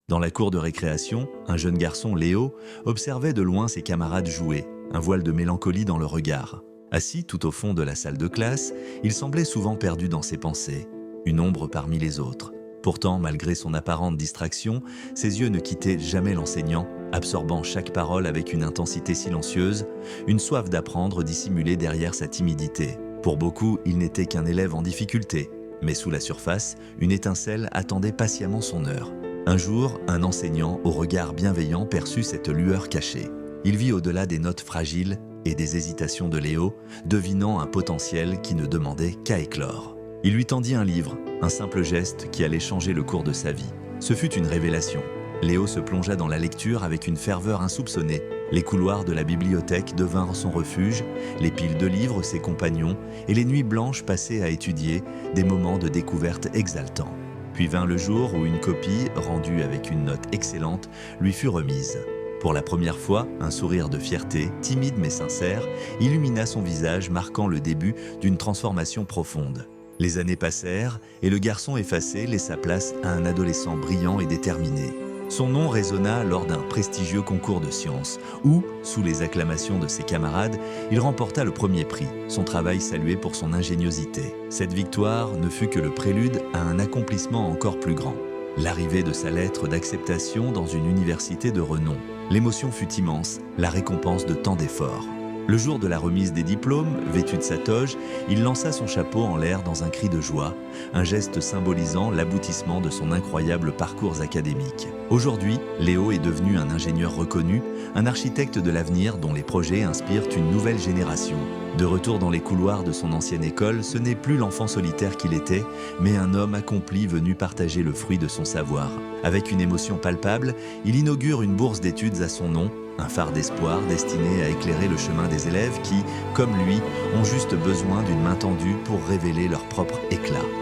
Dans la cour de récréation, un jeune garçon, Léo, observait de loin ses camarades jouer, un voile de mélancolie dans le regard. Assis tout au fond de la salle de classe, il semblait souvent perdu dans ses pensées, une ombre parmi les autres. Pourtant, malgré son apparente distraction, ses yeux ne quittaient jamais l'enseignant, absorbant chaque parole avec une intensité silencieuse, une soif d'apprendre dissimulée derrière sa timidité. Pour beaucoup, il n'était qu'un élève en difficulté, mais sous la surface, une étincelle attendait patiemment son heure. Un jour, un enseignant au regard bienveillant perçut cette lueur cachée. Il vit au-delà des notes fragiles et des hésitations de Léo, devinant un potentiel qui ne demandait qu'à éclore. Il lui tendit un livre, un simple geste qui allait changer le cours de sa vie. Ce fut une révélation. Léo se plongea dans la lecture avec une ferveur insoupçonnée. Les couloirs de la bibliothèque devinrent son refuge, les piles de livres ses compagnons, et les nuits blanches passées à étudier, des moments de découverte exaltants. Puis vint le jour où une copie, rendue avec une note excellente, lui fut remise. Pour la première fois, un sourire de fierté, timide mais sincère, illumina son visage, marquant le début d'une transformation profonde. Les années passèrent et le garçon effacé laissa place à un adolescent brillant et déterminé. Son nom résonna lors d'un prestigieux concours de sciences où, sous les acclamations de ses camarades, il remporta le premier prix, son travail salué pour son ingéniosité. Cette victoire ne fut que le prélude à un accomplissement encore plus grand. L'arrivée de sa lettre d'acceptation dans une université de renom. L'émotion fut immense, la récompense de tant d'efforts. Le jour de la remise des diplômes, vêtu de sa toge, il lança son chapeau en l'air dans un cri de joie, un geste symbolisant l'aboutissement de son incroyable parcours académique. Aujourd'hui, Léo est devenu un ingénieur reconnu, un architecte de l'avenir dont les projets inspirent une nouvelle génération. De retour dans les couloirs de son ancienne école, ce n'est plus l'enfant solitaire qu'il était, mais un homme accompli venu partager le fruit de son savoir. Avec une émotion palpable, il inaugure une bourse d'études à son nom, un phare d'espoir destiné à éclairer le chemin des élèves qui, comme lui, ont juste besoin d'une main tendue pour révéler leur propre éclat.